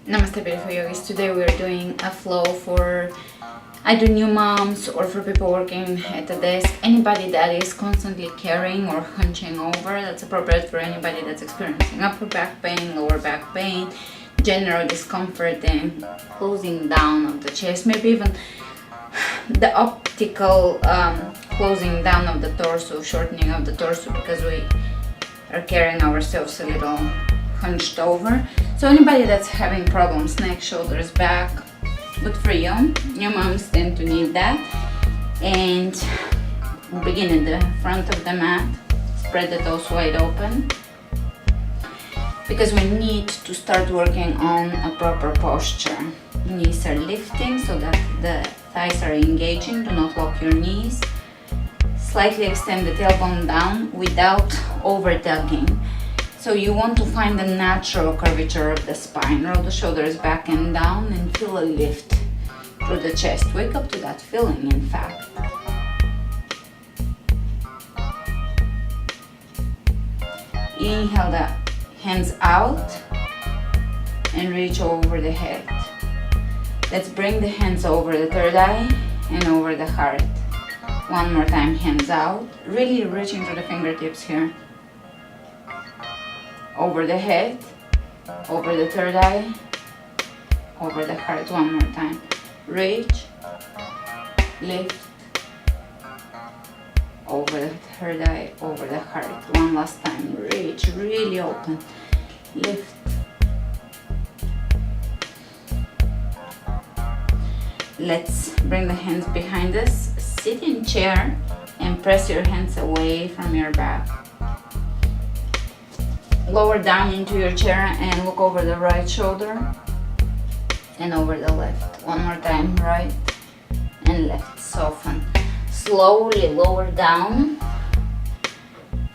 Namaste beautiful yogis. Today we are doing a flow for either new moms or for people working at the desk. Anybody that is constantly carrying or hunching over, that's appropriate for anybody that's experiencing upper back pain, lower back pain, general discomfort and closing down of the chest, maybe even the optical closing down of the torso, shortening of the torso because we are carrying ourselves a little hunched over. So anybody that's having problems, neck, shoulders, back, good for you. New moms tend to need that. And begin at the front of the mat, spread the toes wide open, because we need to start working on a proper posture. Knees are lifting so that the thighs are engaging. Do not lock your knees. Slightly extend the tailbone down without over tugging. So you want to find the natural curvature of the spine. Roll the shoulders back and down and feel a lift through the chest. Wake up to that feeling, in fact. Inhale the hands out and reach over the head. Let's bring the hands over the third eye and over the heart. One more time, hands out. Really reaching through the fingertips here. Over the head, over the third eye, over the heart. One more time. Reach, lift, over the third eye, over the heart. One last time. Reach, really open. Lift. Let's bring the hands behind us. Sit in chair and press your hands away from your back. Lower down into your chair and look over the right shoulder and over the left. One more time, right and left. Soften. Slowly lower down.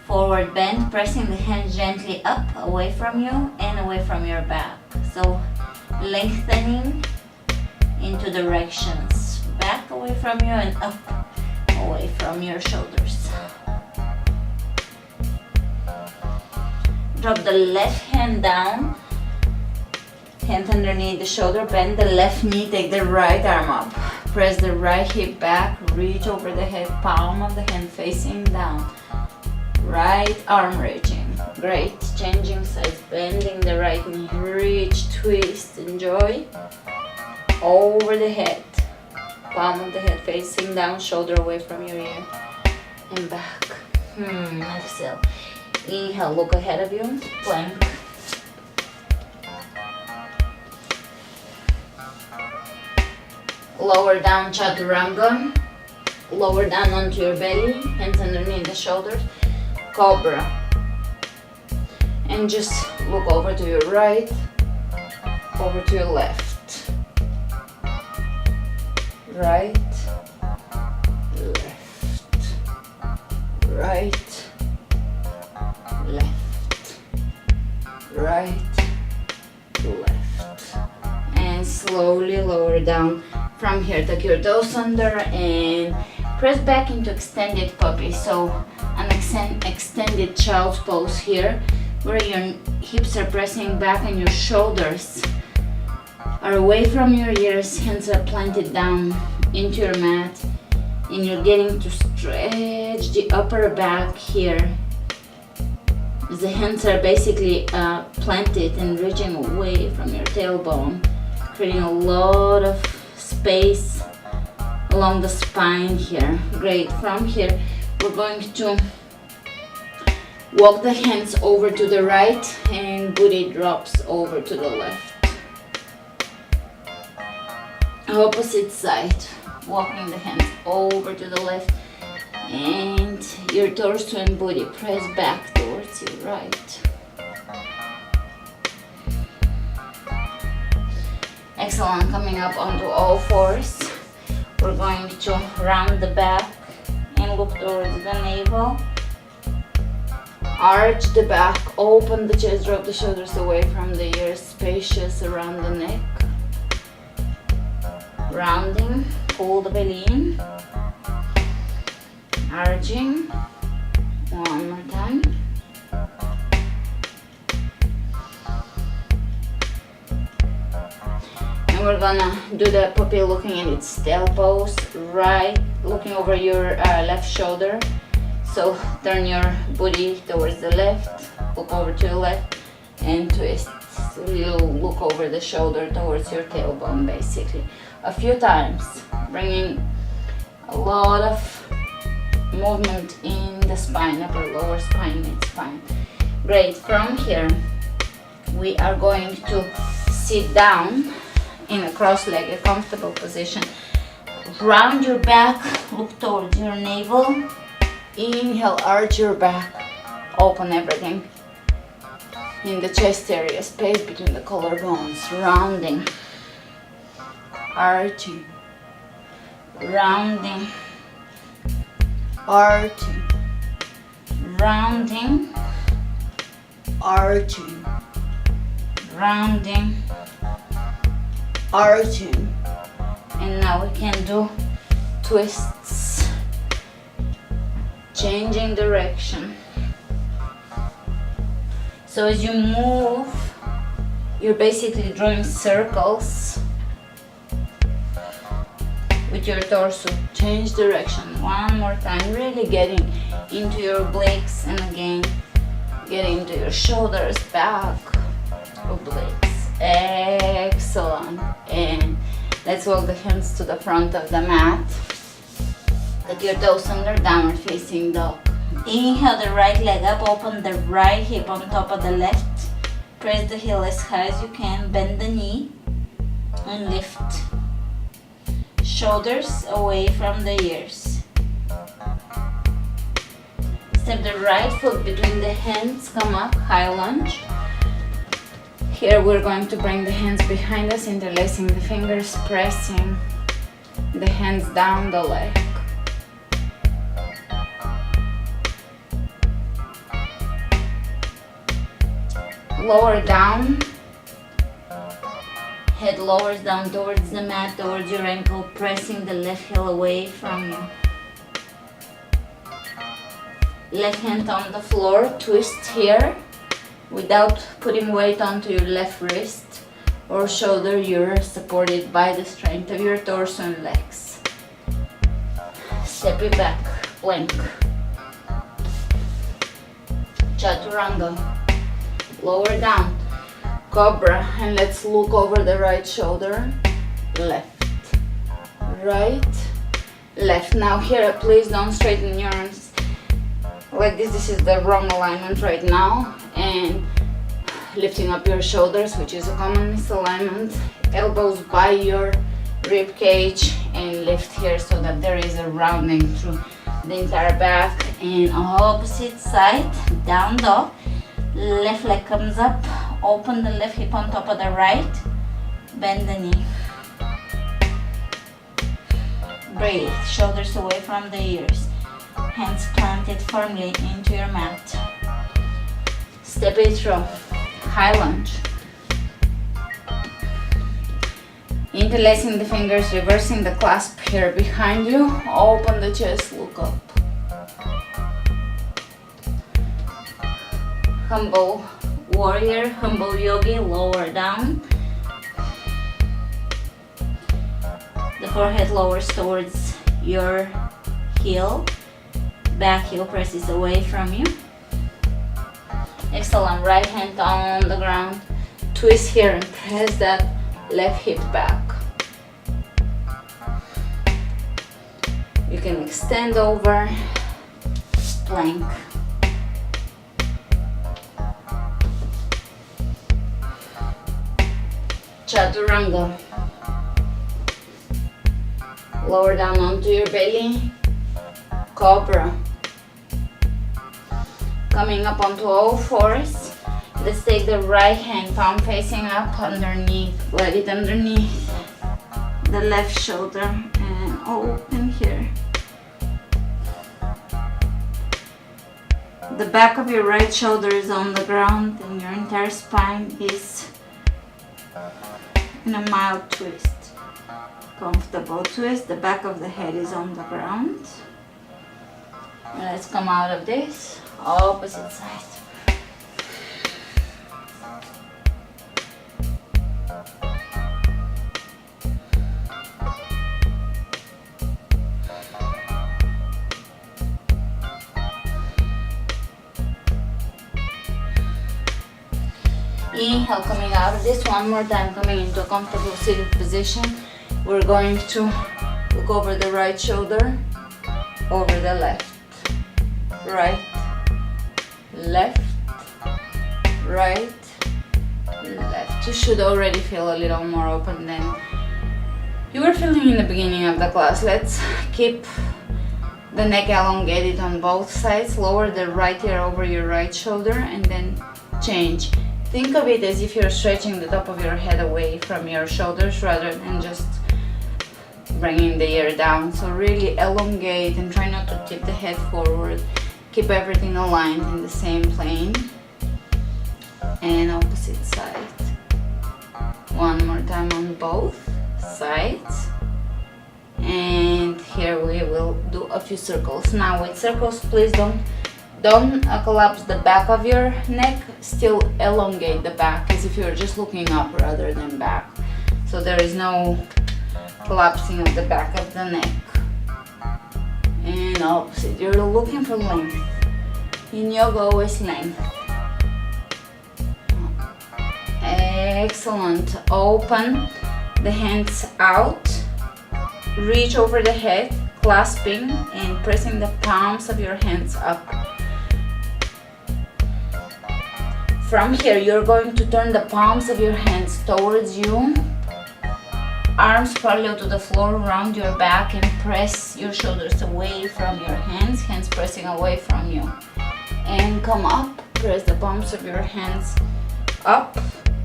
Forward bend, pressing the hands gently up, away from you and away from your back. So lengthening into directions. Back away from you and up, away from your shoulders. Drop the left hand down, hand underneath the shoulder, bend the left knee, take the right arm up. Press the right hip back, reach over the head, palm of the hand facing down. Right arm reaching. Great. Changing sides, bending the right knee, reach, twist, enjoy. Over the head, palm of the head facing down, shoulder away from your ear, and back. Exhale. Inhale, look ahead of you, plank. Lower down, chaturanga. Lower down onto your belly, hands underneath the shoulders, cobra. And just look over to your right, over to your left. Right, left, right, left, right, left, and slowly lower down from here. Tuck your toes under and press back into extended puppy. So an extended child's pose here, where your hips are pressing back and your shoulders are away from your ears, hands are planted down into your mat, and you're getting to stretch the upper back here. The hands are basically planted and reaching away from your tailbone, creating a lot of space along the spine here. Great. From here, we're going to walk the hands over to the right and booty drops over to the left. Opposite side, walking the hands over to the left and your torso and booty press back towards your right. Excellent. Coming up onto all fours, we're going to round the back and look towards the navel. Arch the back, open the chest, drop the shoulders away from the ears, spacious around the neck. Rounding, pull the belly in, arching. One more time. gonna do the puppy looking at its tail pose, right, looking over your left shoulder. So turn your booty towards the left, look over to your left, and twist. So you'll look over the shoulder towards your tailbone, basically. A few times, bringing a lot of movement in the spine, upper lower spine, mid spine. Great. From here, we are going to sit down in a cross-legged, comfortable position. Round your back, look towards your navel. Inhale, arch your back, open everything in the chest area, space between the collarbones, rounding, arching, rounding, arching, rounding, arching, rounding, arching. And now we can do twists, changing direction. So as you move, you're basically drawing circles with your torso. Change direction one more time, really getting into your obliques, and again getting into your shoulders, back, obliques. Excellent. And let's walk the hands to the front of the mat. Take your toes under, downward facing dog. Inhale the right leg up, open the right hip on top of the left. Press the heel as high as you can, bend the knee and lift. Shoulders away from the ears. Step the right foot between the hands, come up, high lunge. Here we're going to bring the hands behind us, interlacing the fingers, pressing the hands down the leg. Lower down, head lowers down towards the mat, towards your ankle, pressing the left heel away from you. Left hand on the floor, twist here without putting weight onto your left wrist or shoulder. You're supported by the strength of your torso and legs. Step it back, plank. Chaturanga. Lower down, cobra, and let's look over the right shoulder. Left, right, left. Now here, please don't straighten your arms like this. This is the wrong alignment right now. And lifting up your shoulders, which is a common misalignment. Elbows by your rib cage, and lift here so that there is a rounding through the entire back. And opposite side, down dog. Left leg comes up, open the left hip on top of the right, bend the knee. Breathe, shoulders away from the ears, hands planted firmly into your mat. Step it through, high lunge. Interlacing the fingers, reversing the clasp here behind you, open the chest, look up. Humble warrior, humble yogi, lower down. The forehead lowers towards your heel. Back heel presses away from you. Excellent. Right hand on the ground. Twist here and press that left hip back. You can extend over, plank. Chaturanga. Lower down onto your belly. Cobra. Coming up onto all fours. Let's take the right hand, palm facing up, underneath. Let it underneath the left shoulder and open here. The back of your right shoulder is on the ground and your entire spine is in a mild twist. Comfortable twist. The back of the head is on the ground. And let's come out of this. Opposite side. Inhale, coming out of this. One more time, coming into a comfortable seated position. We're going to look over the right shoulder, over the left, right, left, right, left. You should already feel a little more open than you were feeling in the beginning of the class. Let's keep the neck elongated on both sides. Lower the right ear over your right shoulder and then change. Think of it as if you're stretching the top of your head away from your shoulders rather than just bringing the ear down. So really elongate and try not to tip the head forward. Keep everything aligned in the same plane. And opposite side. One more time on both sides. And here we will do a few circles. Now with circles, please don't collapse the back of your neck. Still elongate the back as if you're just looking up rather than back. So there is no collapsing of the back of the neck. And opposite, you're looking for length. In yoga, always length. Excellent. Open the hands out. Reach over the head, clasping and pressing the palms of your hands up. From here, you're going to turn the palms of your hands towards you. Arms parallel to the floor around your back and press your shoulders away from your hands, hands pressing away from you. And come up, press the palms of your hands up,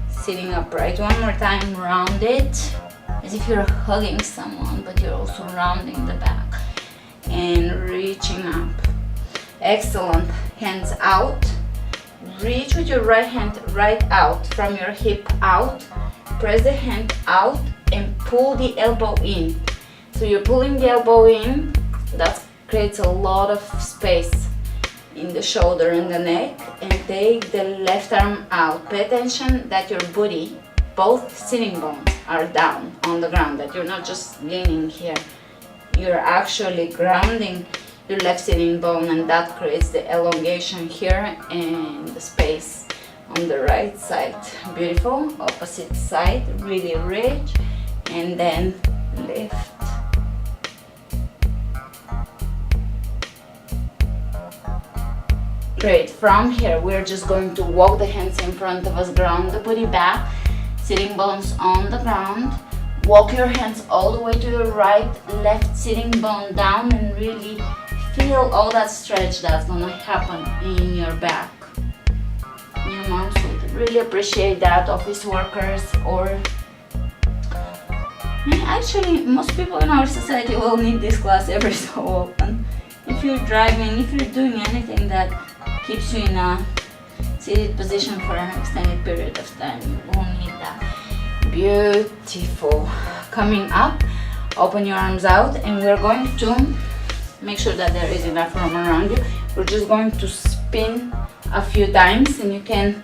sitting upright. One more time, round it. As if you're hugging someone, but you're also rounding the back and reaching up. Excellent. Hands out. Reach with your right hand right out from your hip out. Press the hand out and pull the elbow in. So you're pulling the elbow in. That creates a lot of space in the shoulder and the neck. And take the left arm out. Pay attention that your booty, both sitting bones, are down on the ground, that you're not just leaning here. You're actually grounding your left sitting bone, and that creates the elongation here and the space on the right side. Beautiful. Opposite side, really reach and then lift. Great. From here, we're just going to walk the hands in front of us, ground the body back. Sitting bones on the ground. Walk your hands all the way to the right, left sitting bone down, and really feel all that stretch that's gonna happen in your back. Your moms would really appreciate that, office workers, or actually most people in our society will need this class every so often. If you're driving, if you're doing anything that keeps you in a seated position for an extended period of time, you will need that. Beautiful. Coming up, open your arms out, and we're going to make sure that there is enough room around you. We're just going to spin a few times, and you can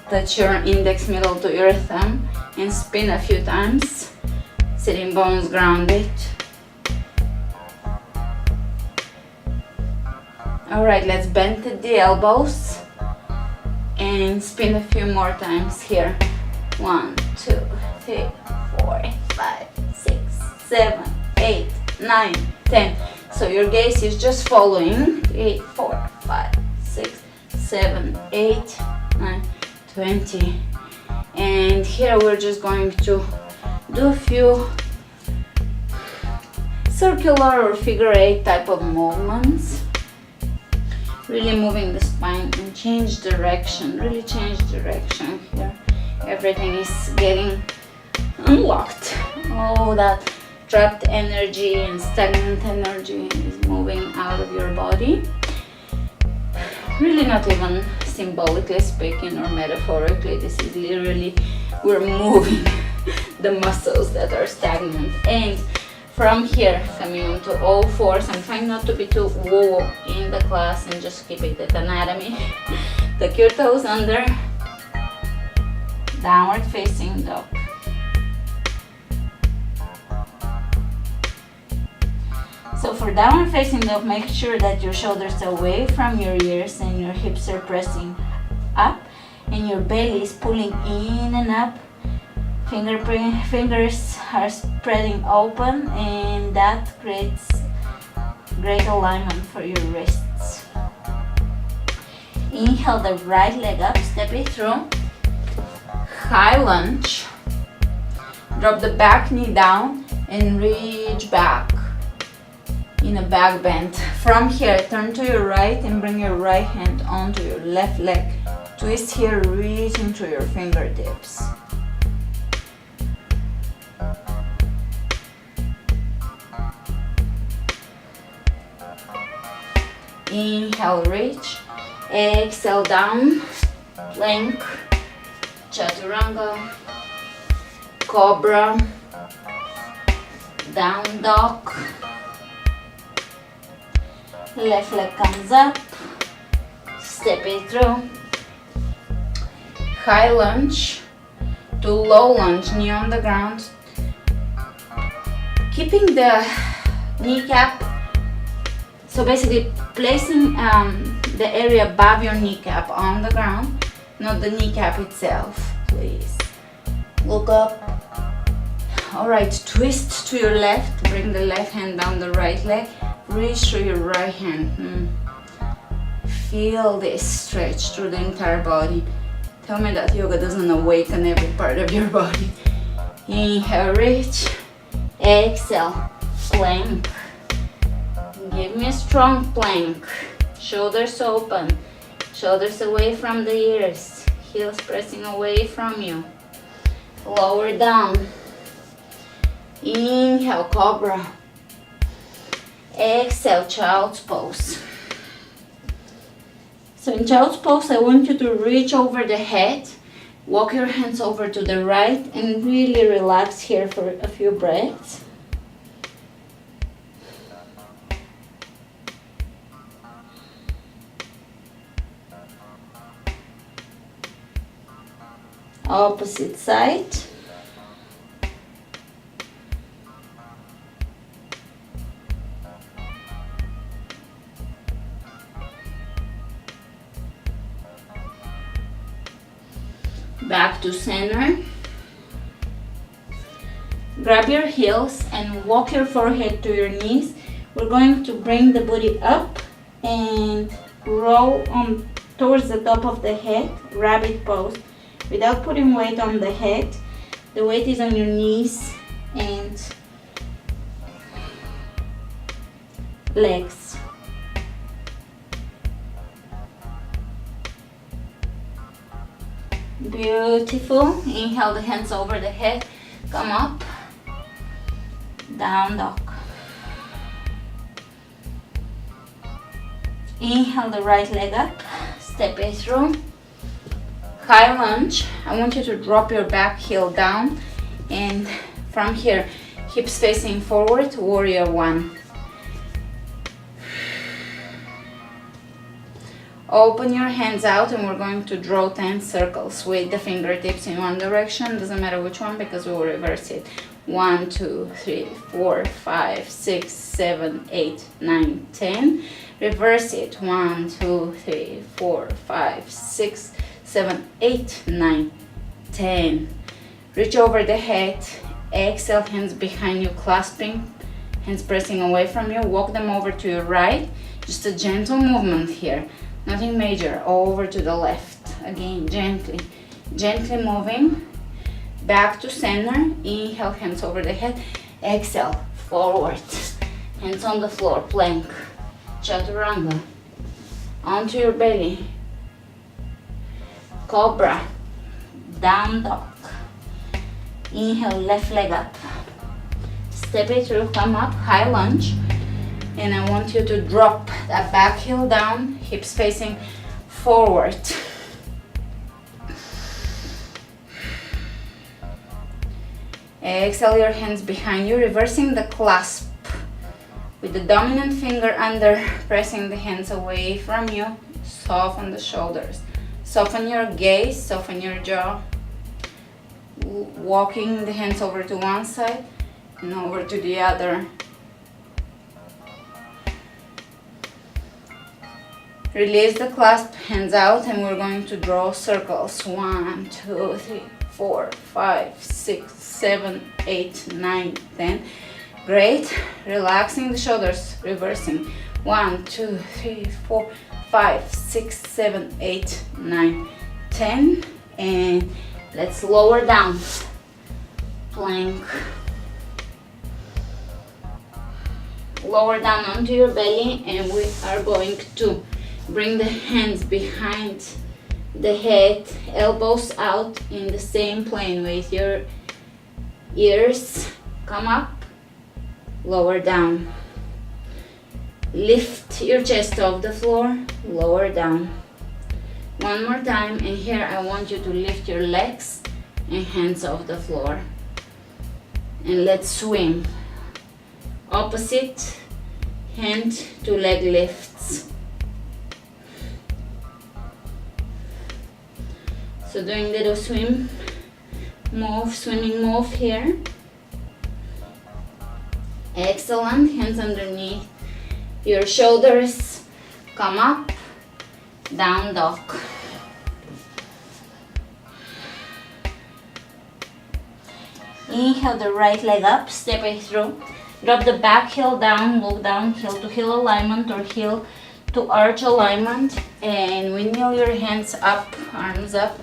touch your index middle to your thumb and spin a few times. Sitting bones grounded. Alright, let's bend the elbows and spin a few more times here. 1, 2, 3, 4, 5, 6, 7, 8, 9, 10. So your gaze is just following 3, 4, 5, 6, 7, 8, 9, 20. And here we're just going to do a few circular or figure 8 type of movements. Really moving the spine and change direction. Really change direction here. Everything is getting unlocked. All that trapped energy and stagnant energy is moving out of your body. Really not even symbolically speaking or metaphorically. This is literally, we're moving the muscles that are stagnant. And from here, coming onto all fours, I'm trying not to be too woo in the class and just keep it at anatomy. Tuck your toes under. Downward facing dog. So for downward facing dog, make sure that your shoulders are away from your ears and your hips are pressing up. and your belly is pulling in and up. Fingers are spreading open, and that creates great alignment for your wrists. Inhale the right leg up, step it through. High lunge. Drop the back knee down and reach back in a back bend. From here, turn to your right and bring your right hand onto your left leg. Twist here, reaching through your fingertips. Inhale, reach. Exhale, down. Plank. Chaturanga. Cobra. Down dog. Left leg comes up. Step it through. High lunge to low lunge, knee on the ground. Keeping the kneecap, so basically placing the area above your kneecap on the ground, not the kneecap itself, please. Look up. Alright, twist to your left, bring the left hand down the right leg, reach through your right hand. Feel this stretch through the entire body. Tell me that yoga doesn't awaken every part of your body. Inhale, reach. Exhale, plank. Give me a strong plank. Shoulders open. Shoulders away from the ears. Heels pressing away from you. Lower down. Inhale, cobra. Exhale, child's pose. So in child's pose, I want you to reach over the head, walk your hands over to the right, and really relax here for a few breaths. Opposite side. Back to center. Grab your heels and walk your forehead to your knees. We're going to bring the booty up and roll on towards the top of the head, rabbit pose, without putting weight on the head. The weight is on your knees and legs. Beautiful. Inhale the hands over the head. Come up. Down dog. Inhale the right leg up. Step it through. High lunge. I want you to drop your back heel down. And from here, hips facing forward, warrior one. Open your hands out and we're going to draw 10 circles with the fingertips in one direction. Doesn't matter which one because we will reverse it. 1, 2, 3, 4, 5, 6, 7, 8, 9, 10. Reverse it. 1, 2, 3, 4, 5, 6, 7, 8, 9, 10. Reach over the head. Exhale, hands behind you, clasping. Hands pressing away from you. Walk them over to your right. Just a gentle movement here. Nothing major. Over to the left. Again, gently. Gently moving. Back to center. Inhale, hands over the head. Exhale, forward. Hands on the floor, plank. Chaturanga. Onto your belly. Cobra. Down dog. Inhale, left leg up. Step it through, come up, high lunge. And I want you to drop that back heel down, hips facing forward. Exhale your hands behind you, reversing the clasp with the dominant finger under, pressing the hands away from you. Soften the shoulders. Soften your gaze, soften your jaw. Walking the hands over to one side and over to the other. Release the clasp, hands out, and we're going to draw circles. 1, 2, 3, 4, 5, 6, 7, 8, 9, 10. Great. Relaxing the shoulders, reversing. 1, 2, 3, 4, 5, 6, 7, 8, 9, 10. And let's lower down. Plank. Lower down onto your belly, and we are going to bring the hands behind the head, elbows out in the same plane with your ears. Come up, lower down. Lift your chest off the floor, lower down. One more time, and here I want you to lift your legs and hands off the floor. And let's swim. Opposite hand to leg lifts. So doing little swim move, swimming move here. Excellent. Hands underneath your shoulders. Come up, down dog. Inhale the right leg up, step it through. Drop the back heel down, look down, heel to heel alignment or heel to arch alignment. And windmill your hands up, arms up.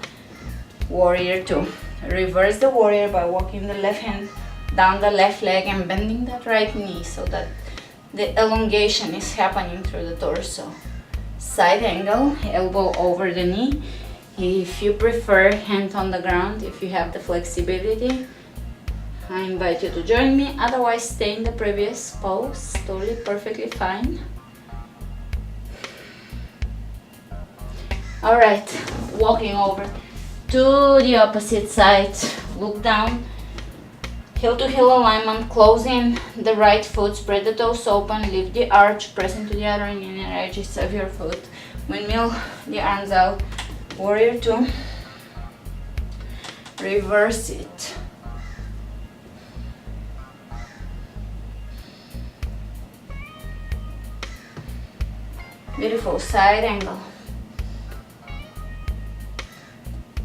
Warrior 2. Reverse the warrior by walking the left hand down the left leg and bending that right knee so that the elongation is happening through the torso. Side angle, elbow over the knee. If you prefer, hand on the ground if you have the flexibility. I invite you to join me, otherwise stay in the previous pose, totally perfectly fine. Alright, walking over to the opposite side, look down, heel to heel alignment, closing the right foot, spread the toes open, lift the arch, press into the outer and inner edges of your foot, windmill the arms out, warrior 2, reverse it. Beautiful, side angle.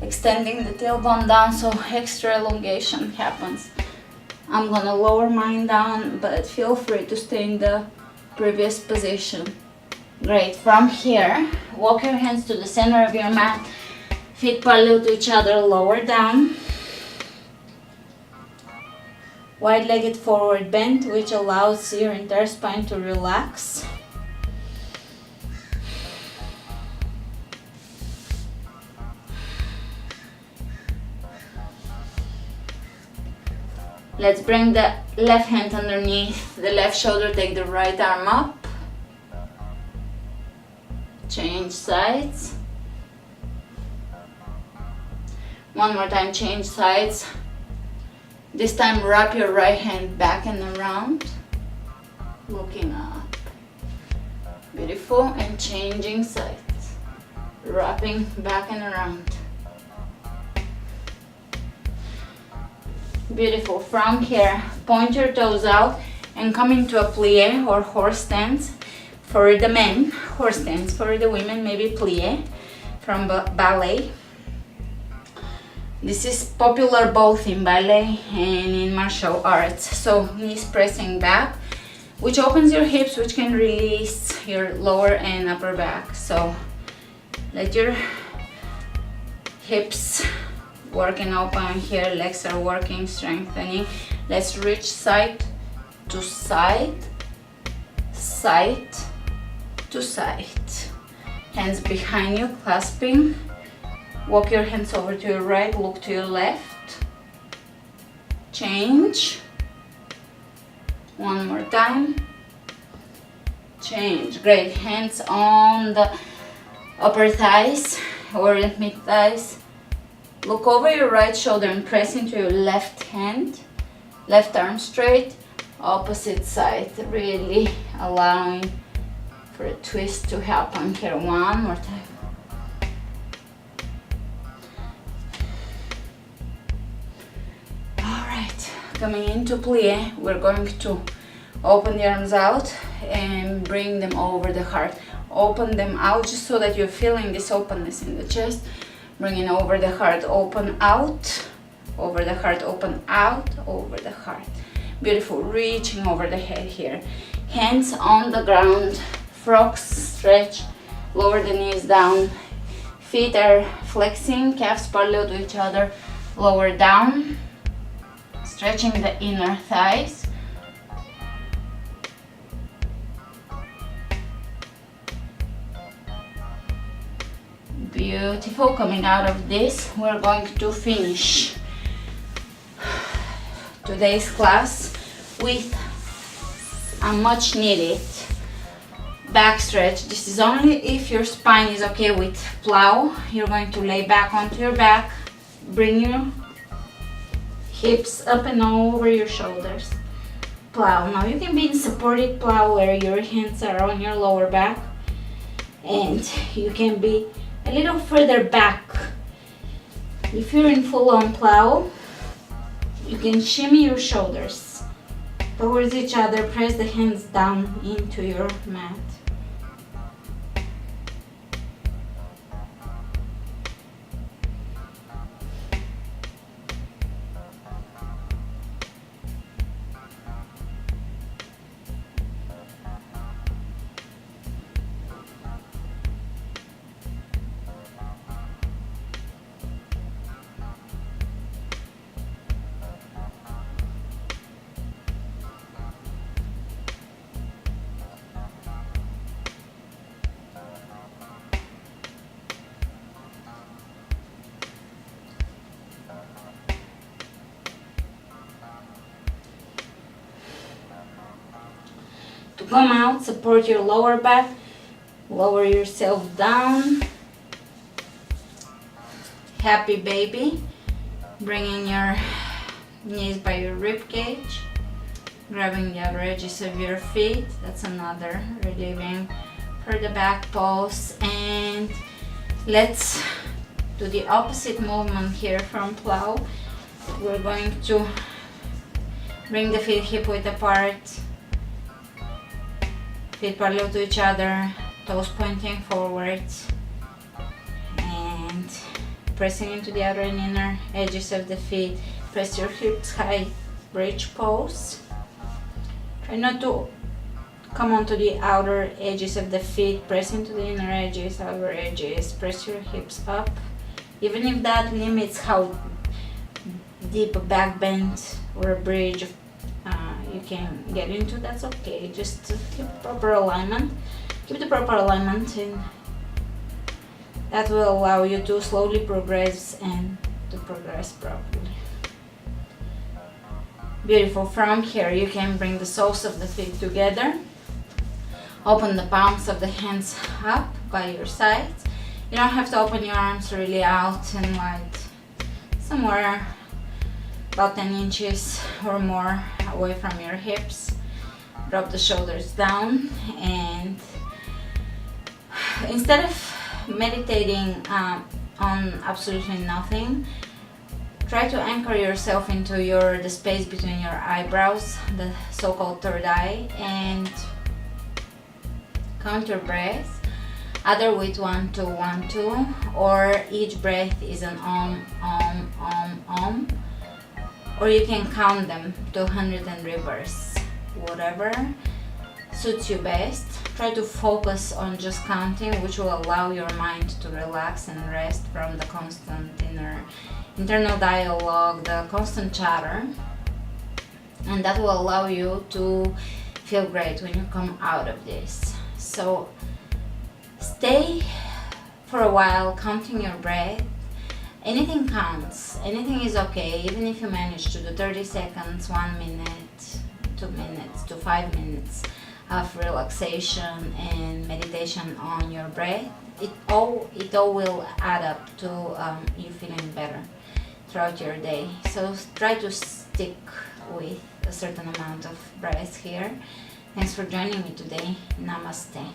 Extending the tailbone down so extra elongation happens. I'm gonna lower mine down, but feel free to stay in the previous position. Great, from here, walk your hands to the center of your mat, feet parallel to each other, lower down. Wide-legged forward bend, which allows your entire spine to relax. Let's bring the left hand underneath the left shoulder, take the right arm up. Change sides. One more time, change sides. This time wrap your right hand back and around, looking up. Beautiful, and changing sides. Wrapping back and around. Beautiful. From here, point your toes out and come into a plie or horse stance for the men, horse stance for the women, maybe plie from ballet. This is popular both in ballet and in martial arts. So knees pressing back, which opens your hips, which can release your lower and upper back. So let your hips working open here, legs are working, strengthening. Let's reach side to side, side to side. Hands behind you, clasping. Walk your hands over to your right, look to your left. Change. One more time. Change. Great. Hands on the upper thighs or mid thighs. Look over your right shoulder and press into your left hand, left arm straight, opposite side, really allowing for a twist to happen here. One more time. All right, coming into plie, we're going to open the arms out and bring them over the heart. Open them out just so that you're feeling this openness in the chest. Bringing over the heart, open out, over the heart, open out, over the heart. Beautiful, reaching over the head here. Hands on the ground, frogs stretch, lower the knees down. Feet are flexing, calves parallel to each other, lower down. Stretching the inner thighs. Beautiful. Coming out of this, we're going to finish today's class with a much needed back stretch. This is only if your spine is okay with plow. You're going to lay back onto your back, bring your hips up and over your shoulders. Plow. Now you can be in supported plow where your hands are on your lower back, and you can be a little further back. If you're in full-on plow, you can shimmy your shoulders towards each other, press the hands down into your mat. To come out, support your lower back, lower yourself down. Happy baby. Bringing your knees by your rib cage, grabbing the other edges of your feet. That's another relieving for the back pose. And let's do the opposite movement here from plow. We're going to bring the feet hip width apart. Feet parallel to each other, toes pointing forwards, and pressing into the outer and inner edges of the feet. Press your hips high, bridge pose. Try not to come onto the outer edges of the feet, press into the inner edges, outer edges, press your hips up. Even if that limits how deep a back bend or a bridge you can get into, that's okay. Just keep proper alignment. Keep the proper alignment, and that will allow you to slowly progress and to progress properly. Beautiful. From here you can bring the soles of the feet together. Open the palms of the hands up by your sides. You don't have to open your arms really out and wide. Somewhere about 10 inches or more away from your hips. Drop the shoulders down, and instead of meditating on absolutely nothing, try to anchor yourself into the space between your eyebrows, the so-called third eye, and count your breath, either with 1, 2, 1, 2, or each breath is an om, or you can count them to 100 and reverse, whatever suits you best. Try to focus on just counting, which will allow your mind to relax and rest from the constant internal dialogue, the constant chatter, and that will allow you to feel great when you come out of this. So stay for a while counting your breath. Anything counts, anything is okay, even if you manage to do 30 seconds, 1 minute, 2 minutes to 5 minutes of relaxation and meditation on your breath. It all will add up to you feeling better throughout your day. So try to stick with a certain amount of breath here. Thanks for joining me today. Namaste.